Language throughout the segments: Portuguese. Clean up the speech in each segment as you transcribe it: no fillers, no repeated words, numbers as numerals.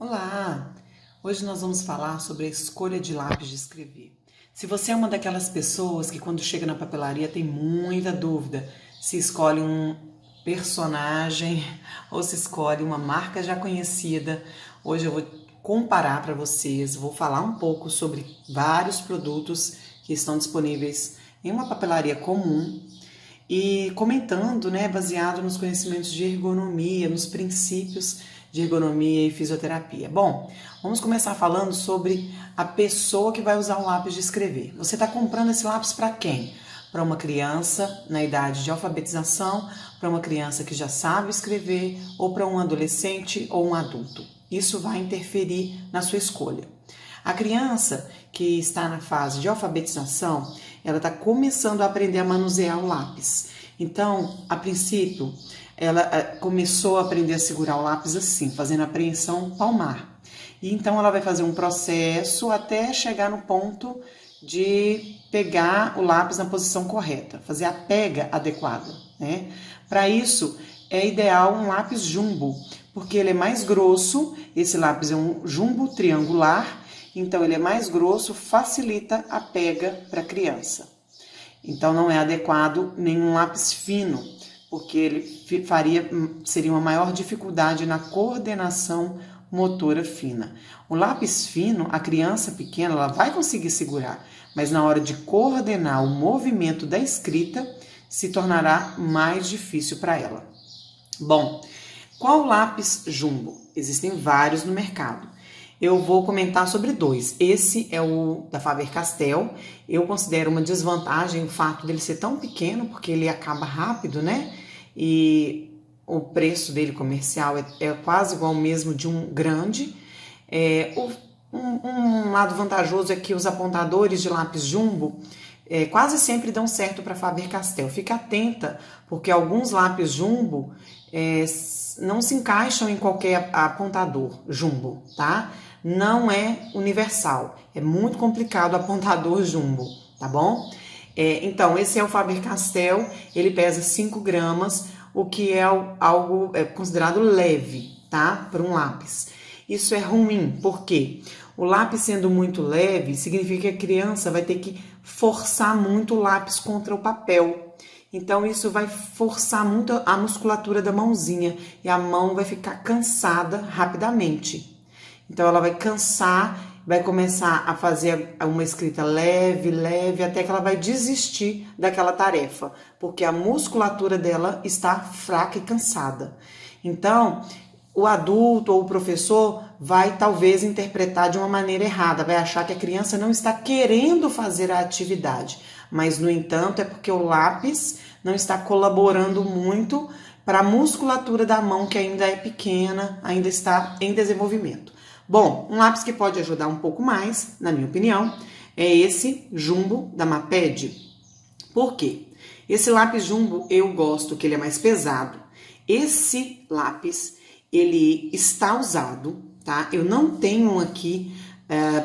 Olá! Hoje nós vamos falar sobre a escolha de lápis de escrever. Se você é uma daquelas pessoas que quando chega na papelaria tem muita dúvida se escolhe um personagem ou se escolhe uma marca já conhecida, hoje eu vou comparar para vocês, vou falar um pouco sobre vários produtos que estão disponíveis em uma papelaria comum e comentando, baseado nos conhecimentos de ergonomia, nos princípios de ergonomia e fisioterapia. Bom, vamos começar falando sobre a pessoa que vai usar o lápis de escrever. Você está comprando esse lápis para quem? Para uma criança na idade de alfabetização, para uma criança que já sabe escrever, ou para um adolescente ou um adulto. Isso vai interferir na sua escolha. A criança que está na fase de alfabetização, ela está começando a aprender a manusear o lápis. Então, a princípio, ela começou a aprender a segurar o lápis assim, fazendo apreensão palmar. E então ela vai fazer um processo até chegar no ponto de pegar o lápis na posição correta, fazer a pega adequada, né? Para isso, é ideal um lápis jumbo, porque ele é mais grosso, esse lápis é um jumbo triangular, então ele é mais grosso, facilita a pega para a criança. Então não é adequado nenhum lápis fino, porque ele seria uma maior dificuldade na coordenação motora fina. O lápis fino, a criança pequena, ela vai conseguir segurar, mas na hora de coordenar o movimento da escrita, se tornará mais difícil para ela. Bom, qual lápis jumbo? Existem vários no mercado. Eu vou comentar sobre dois. Esse é o da Faber-Castell. Eu considero uma desvantagem o fato dele ser tão pequeno, porque ele acaba rápido, né? E o preço dele comercial é quase igual ao mesmo de um grande. Um lado vantajoso é que os apontadores de lápis jumbo quase sempre dão certo para Faber-Castell. Fica atenta, porque alguns lápis jumbo não se encaixam em qualquer apontador jumbo, tá? Não é universal, é muito complicado o apontador jumbo, tá bom? Então, esse é o Faber-Castell, ele pesa 5 gramas, o que é algo considerado leve, tá? Para um lápis. Isso é ruim, porque o lápis sendo muito leve, significa que a criança vai ter que forçar muito o lápis contra o papel. Então, isso vai forçar muito a musculatura da mãozinha e a mão vai ficar cansada rapidamente. Então, ela vai cansar, vai começar a fazer uma escrita leve, até que ela vai desistir daquela tarefa, porque a musculatura dela está fraca e cansada. Então, o adulto ou o professor vai talvez interpretar de uma maneira errada, vai achar que a criança não está querendo fazer a atividade, mas, no entanto, é porque o lápis não está colaborando muito para a musculatura da mão, que ainda é pequena, ainda está em desenvolvimento. Bom, um lápis que pode ajudar um pouco mais, na minha opinião, é esse jumbo da Maped. Por quê? Esse lápis jumbo eu gosto que ele é mais pesado. Esse lápis, ele está usado, tá? Eu não tenho um aqui,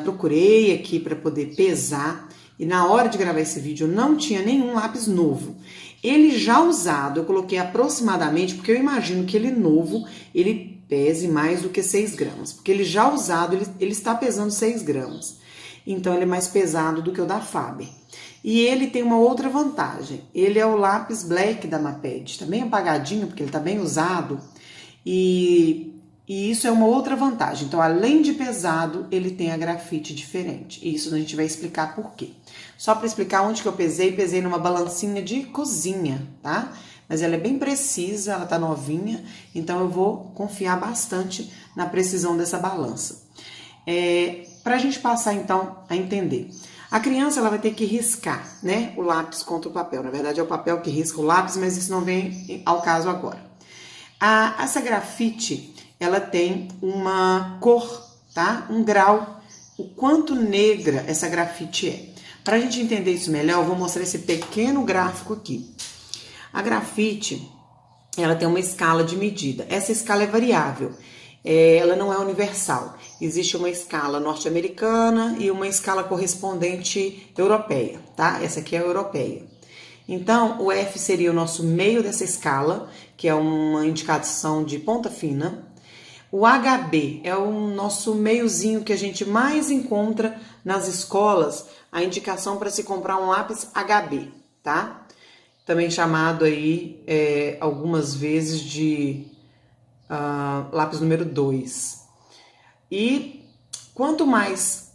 procurei aqui para poder pesar e na hora de gravar esse vídeo eu não tinha nenhum lápis novo. Ele já usado, eu coloquei aproximadamente, porque eu imagino que ele novo, ele pese mais do que 6 gramas. Porque ele já usado, ele está pesando 6 gramas. Então, ele é mais pesado do que o da Faber. E ele tem uma outra vantagem. Ele é o lápis black da Maped. Está bem apagadinho, porque ele está bem usado. E isso é uma outra vantagem. Então, além de pesado, ele tem a grafite diferente. E isso a gente vai explicar por quê. Só para explicar onde que eu pesei numa balancinha de cozinha, tá? Mas ela é bem precisa, ela tá novinha, então eu vou confiar bastante na precisão dessa balança. Pra gente passar, então, a entender. A criança, ela vai ter que riscar, né, o lápis contra o papel. Na verdade, é o papel que risca o lápis, mas isso não vem ao caso agora. Essa grafite, ela tem uma cor, tá? Um grau, o quanto negra essa grafite é. Para a gente entender isso melhor, eu vou mostrar esse pequeno gráfico aqui. A grafite, ela tem uma escala de medida. Essa escala é variável, ela não é universal. Existe uma escala norte-americana e uma escala correspondente europeia, tá? Essa aqui é a europeia. Então, o F seria o nosso meio dessa escala, que é uma indicação de ponta fina. O HB é o nosso meiozinho que a gente mais encontra nas escolas, a indicação para se comprar um lápis HB, tá? Também chamado aí algumas vezes de lápis número 2. E quanto mais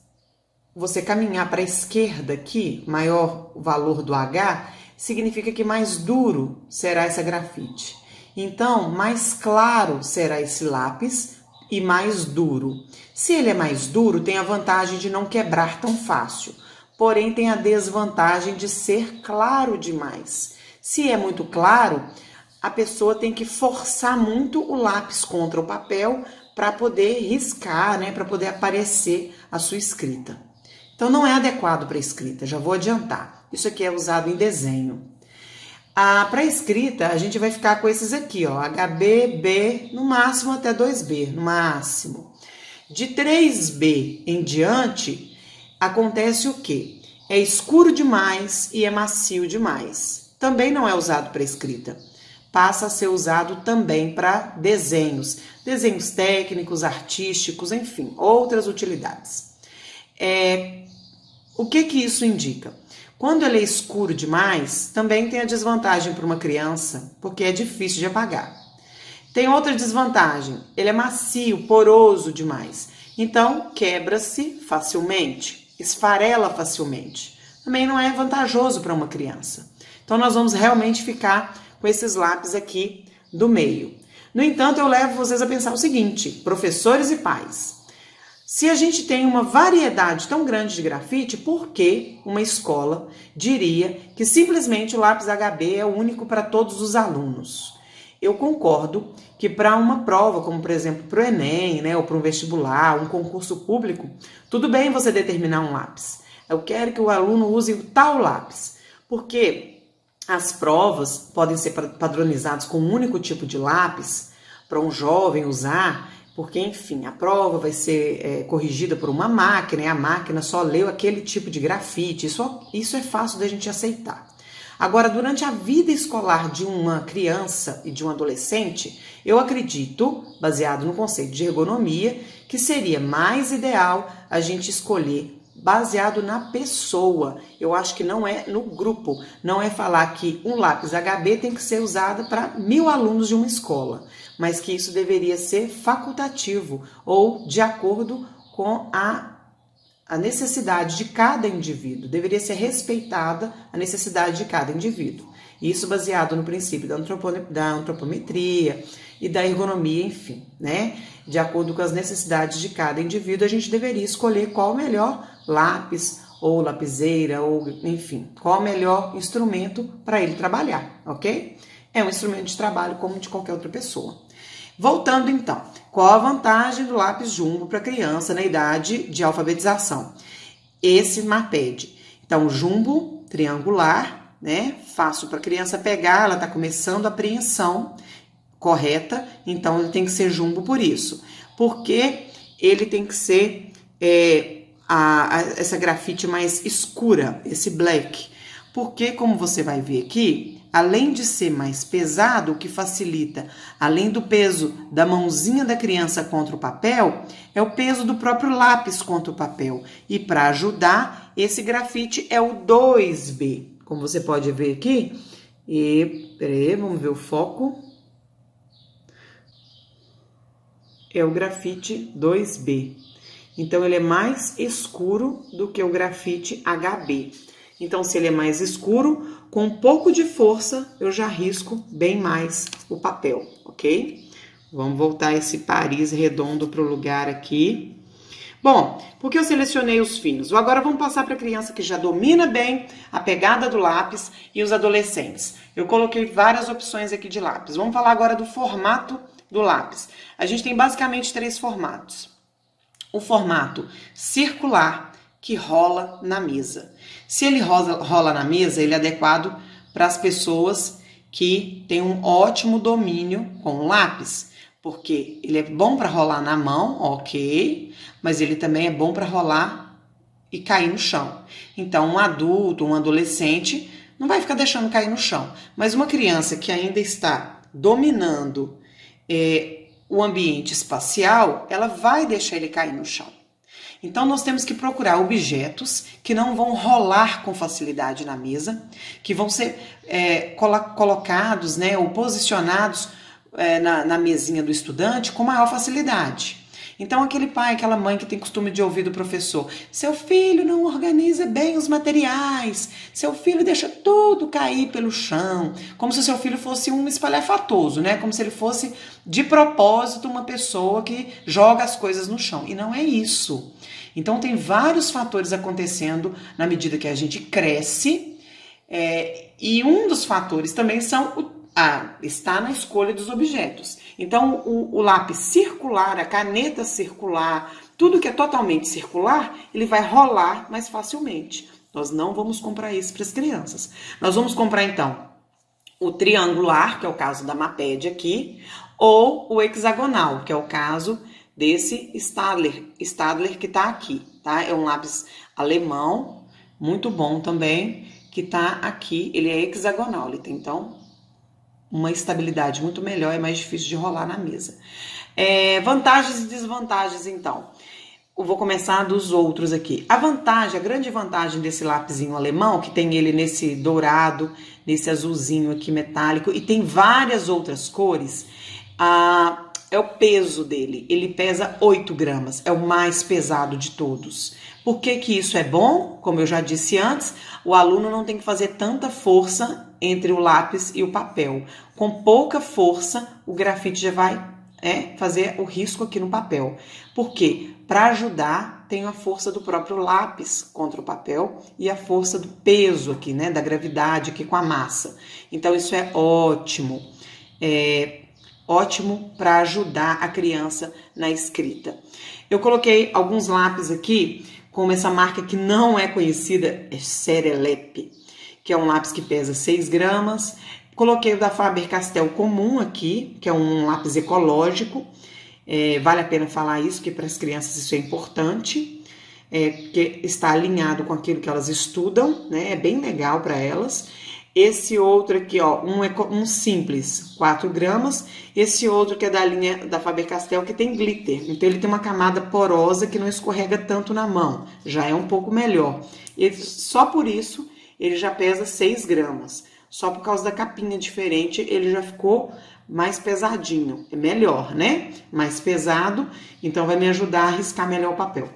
você caminhar para a esquerda aqui, maior o valor do H, significa que mais duro será essa grafite. Então, mais claro será esse lápis e mais duro. Se ele é mais duro, tem a vantagem de não quebrar tão fácil, porém tem a desvantagem de ser claro demais. Se é muito claro, a pessoa tem que forçar muito o lápis contra o papel para poder riscar, né, para poder aparecer a sua escrita. Então não é adequado para escrita, já vou adiantar. Isso aqui é usado em desenho. Para escrita, a gente vai ficar com esses aqui, ó, HB, B, no máximo até 2B, no máximo. De 3B em diante, acontece o quê? É escuro demais e é macio demais. Também não é usado para escrita. Passa a ser usado também para desenhos. Desenhos técnicos, artísticos, enfim, outras utilidades. O que isso indica? Quando ele é escuro demais, também tem a desvantagem para uma criança, porque é difícil de apagar. Tem outra desvantagem, ele é macio, poroso demais. Então, quebra-se facilmente, esfarela facilmente. Também não é vantajoso para uma criança. Então, nós vamos realmente ficar com esses lápis aqui do meio. No entanto, eu levo vocês a pensar o seguinte, professores e pais. Se a gente tem uma variedade tão grande de grafite, por que uma escola diria que simplesmente o lápis HB é o único para todos os alunos? Eu concordo que para uma prova, como por exemplo para o Enem, né, ou para um vestibular, um concurso público, tudo bem você determinar um lápis. Eu quero que o aluno use o tal lápis, porque as provas podem ser padronizadas com um único tipo de lápis para um jovem usar, porque, enfim, a prova vai ser corrigida por uma máquina e a máquina só leu aquele tipo de grafite. Isso é fácil da gente aceitar. Agora, durante a vida escolar de uma criança e de um adolescente, eu acredito, baseado no conceito de ergonomia, que seria mais ideal a gente escolher baseado na pessoa. Eu acho que não é no grupo, não é falar que um lápis HB tem que ser usado para 1000 alunos de uma escola, mas que isso deveria ser facultativo ou de acordo com a necessidade de cada indivíduo. Deveria ser respeitada a necessidade de cada indivíduo. Isso baseado no princípio da antropometria e da ergonomia, enfim, né? De acordo com as necessidades de cada indivíduo, a gente deveria escolher qual o melhor lápis ou lapiseira, ou enfim, qual o melhor instrumento para ele trabalhar, ok? É um instrumento de trabalho como de qualquer outra pessoa. Voltando então, qual a vantagem do lápis jumbo para criança na idade de alfabetização? Esse Maped. Então, jumbo, triangular, né? Fácil para a criança pegar, ela está começando a apreensão correta, então ele tem que ser jumbo por isso. Porque ele tem que ser essa grafite mais escura, esse black. Porque, como você vai ver aqui, além de ser mais pesado, o que facilita, além do peso da mãozinha da criança contra o papel, é o peso do próprio lápis contra o papel. E para ajudar, esse grafite é o 2B. Como você pode ver aqui, peraí, vamos ver o foco. É o grafite 2B. Então, ele é mais escuro do que o grafite HB. Então, se ele é mais escuro, com um pouco de força, eu já risco bem mais o papel, ok? Vamos voltar esse Paris redondo para o lugar aqui. Bom, porque eu selecionei os finos? Agora vamos passar para a criança que já domina bem a pegada do lápis e os adolescentes. Eu coloquei várias opções aqui de lápis. Vamos falar agora do formato do lápis. A gente tem basicamente 3 formatos. O formato circular, que rola na mesa. Se ele rola na mesa, ele é adequado para as pessoas que têm um ótimo domínio com o lápis, porque ele é bom para rolar na mão, ok, mas ele também é bom para rolar e cair no chão. Então, um adulto, um adolescente, não vai ficar deixando cair no chão, mas uma criança que ainda está dominando o ambiente espacial, ela vai deixar ele cair no chão. Então, nós temos que procurar objetos que não vão rolar com facilidade na mesa, que vão ser colocados, né, ou posicionados na mesinha do estudante com maior facilidade. Então, aquele pai, aquela mãe que tem costume de ouvir do professor: seu filho não organiza bem os materiais, seu filho deixa tudo cair pelo chão, como se o seu filho fosse um espalhafatoso, né? Como se ele fosse, de propósito, uma pessoa que joga as coisas no chão. E não é isso. Então, tem vários fatores acontecendo na medida que a gente cresce, e um dos fatores também está na escolha dos objetos. Então, o lápis circular, a caneta circular, tudo que é totalmente circular, ele vai rolar mais facilmente. Nós não vamos comprar isso para as crianças. Nós vamos comprar, então, o triangular, que é o caso da Maped aqui, ou o hexagonal, que é o caso desse Staedtler que está aqui, tá? É um lápis alemão, muito bom também, que está aqui. Ele é hexagonal, ele tem, então, uma estabilidade muito melhor, é mais difícil de rolar na mesa. Vantagens e desvantagens, então. Eu vou começar dos outros aqui. A grande vantagem desse lápisinho alemão, que tem ele nesse dourado, nesse azulzinho aqui metálico, e tem várias outras cores, é o peso dele. Ele pesa 8 gramas, é o mais pesado de todos. Por que que isso é bom? Como eu já disse antes, o aluno não tem que fazer tanta força entre o lápis e o papel. Com pouca força, o grafite já vai fazer o risco aqui no papel. Por quê? Para ajudar, tem a força do próprio lápis contra o papel e a força do peso aqui, né? Da gravidade aqui com a massa. Então, isso é ótimo. Ótimo para ajudar a criança na escrita. Eu coloquei alguns lápis aqui, como essa marca que não é conhecida, é Cerelep, que é um lápis que pesa 6 gramas. Coloquei o da Faber-Castell comum aqui, que é um lápis ecológico. Vale a pena falar isso, que para as crianças isso é importante, que está alinhado com aquilo que elas estudam, né? É bem legal para elas. Esse outro aqui, ó, um simples, 4 gramas. Esse outro que é da linha da Faber-Castell, que tem glitter. Então, ele tem uma camada porosa que não escorrega tanto na mão. Já é um pouco melhor. Só por isso, ele já pesa 6 gramas. Só por causa da capinha diferente, ele já ficou mais pesadinho. É melhor, né? Mais pesado. Então, vai me ajudar a riscar melhor o papel.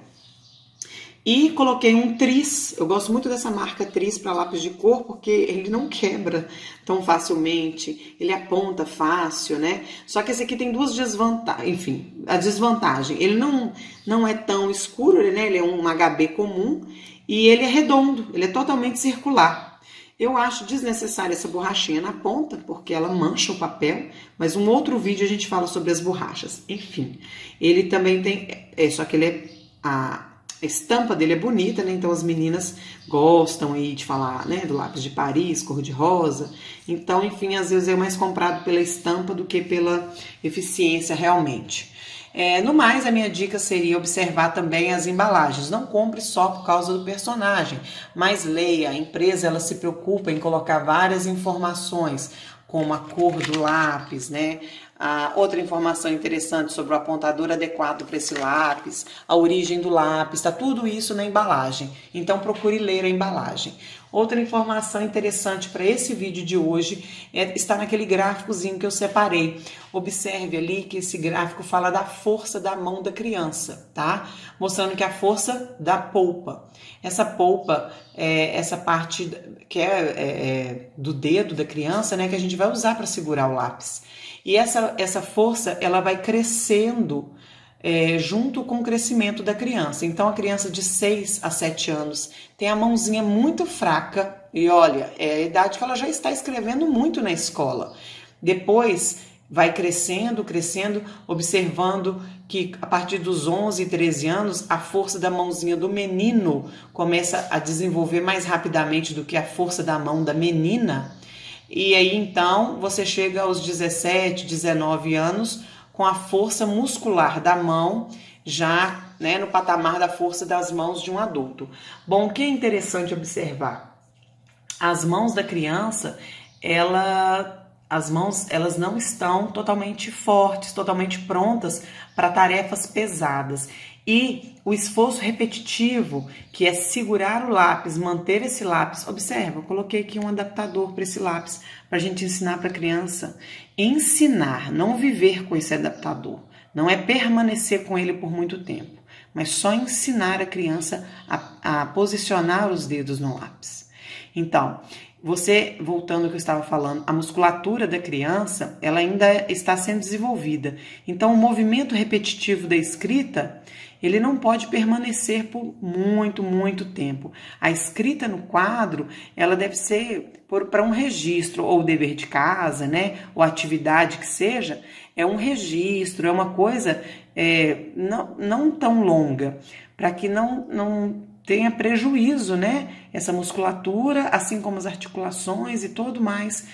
E coloquei um tris. Eu gosto muito dessa marca tris para lápis de cor, porque ele não quebra tão facilmente, ele aponta fácil, né? Só que esse aqui tem duas desvantagens. Enfim, a desvantagem, ele não é tão escuro, né? Ele é um HB comum e ele é redondo, ele é totalmente circular. Eu acho desnecessária essa borrachinha na ponta, porque ela mancha o papel, mas um outro vídeo a gente fala sobre as borrachas. Enfim, ele também tem, só que ele a estampa dele é bonita, né? Então as meninas gostam aí de falar, né, do lápis de Paris, cor de rosa. Então, enfim, às vezes é mais comprado pela estampa do que pela eficiência realmente. No mais, a minha dica seria observar também as embalagens. Não compre só por causa do personagem, mas leia. A empresa, ela se preocupa em colocar várias informações, como a cor do lápis, né? Outra informação interessante sobre o apontador adequado para esse lápis, a origem do lápis, está tudo isso na embalagem. Então, procure ler a embalagem. Outra informação interessante para esse vídeo de hoje está naquele gráficozinho que eu separei. Observe ali que esse gráfico fala da força da mão da criança, tá? Mostrando que a força da polpa. Essa polpa é essa parte que do dedo da criança, né, que a gente vai usar para segurar o lápis. E essa força, ela vai crescendo junto com o crescimento da criança. Então, a criança de 6 a 7 anos tem a mãozinha muito fraca. E olha, é a idade que ela já está escrevendo muito na escola. Depois, vai crescendo, observando que a partir dos 11 e 13 anos, a força da mãozinha do menino começa a desenvolver mais rapidamente do que a força da mão da menina. E aí, então, você chega aos 17, 19 anos com a força muscular da mão já, né, no patamar da força das mãos de um adulto. Bom, o que é interessante observar? As mãos da criança, as mãos, elas não estão totalmente fortes, totalmente prontas para tarefas pesadas. E o esforço repetitivo, que é segurar o lápis, manter esse lápis. Observa, eu coloquei aqui um adaptador para esse lápis, para a gente ensinar para a criança. Ensinar, não viver com esse adaptador. Não é permanecer com ele por muito tempo, mas só ensinar a criança a posicionar os dedos no lápis. Então, você, voltando ao que eu estava falando, a musculatura da criança, ela ainda está sendo desenvolvida. Então, o movimento repetitivo da escrita, ele não pode permanecer por muito tempo. A escrita no quadro, ela deve ser para um registro, ou dever de casa, né? Ou atividade que seja, é um registro, é uma coisa não tão longa, para que não tenha prejuízo, né? Essa musculatura, assim como as articulações e tudo mais,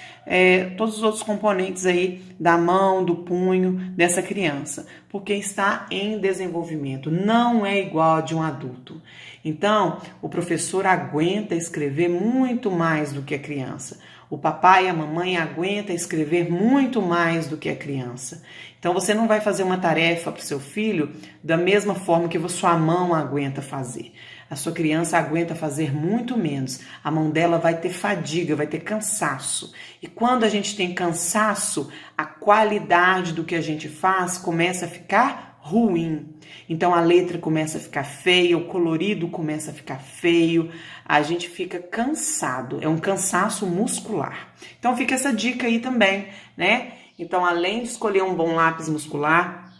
todos os outros componentes aí da mão, do punho dessa criança, porque está em desenvolvimento, não é igual a de um adulto. Então, o professor aguenta escrever muito mais do que a criança. O papai e a mamãe aguentam escrever muito mais do que a criança. Então, você não vai fazer uma tarefa para o seu filho da mesma forma que a sua mão aguenta fazer. A sua criança aguenta fazer muito menos. A mão dela vai ter fadiga, vai ter cansaço. E quando a gente tem cansaço, a qualidade do que a gente faz começa a ficar ruim. Então a letra começa a ficar feia, o colorido começa a ficar feio, a gente fica cansado, é um cansaço muscular. Então fica essa dica aí também, né? Então, além de escolher um bom lápis muscular,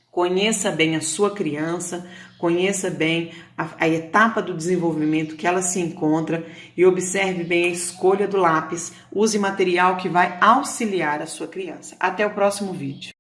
conheça bem a sua criança, conheça bem a etapa do desenvolvimento que ela se encontra e observe bem a escolha do lápis. Use material que vai auxiliar a sua criança. Até o próximo vídeo.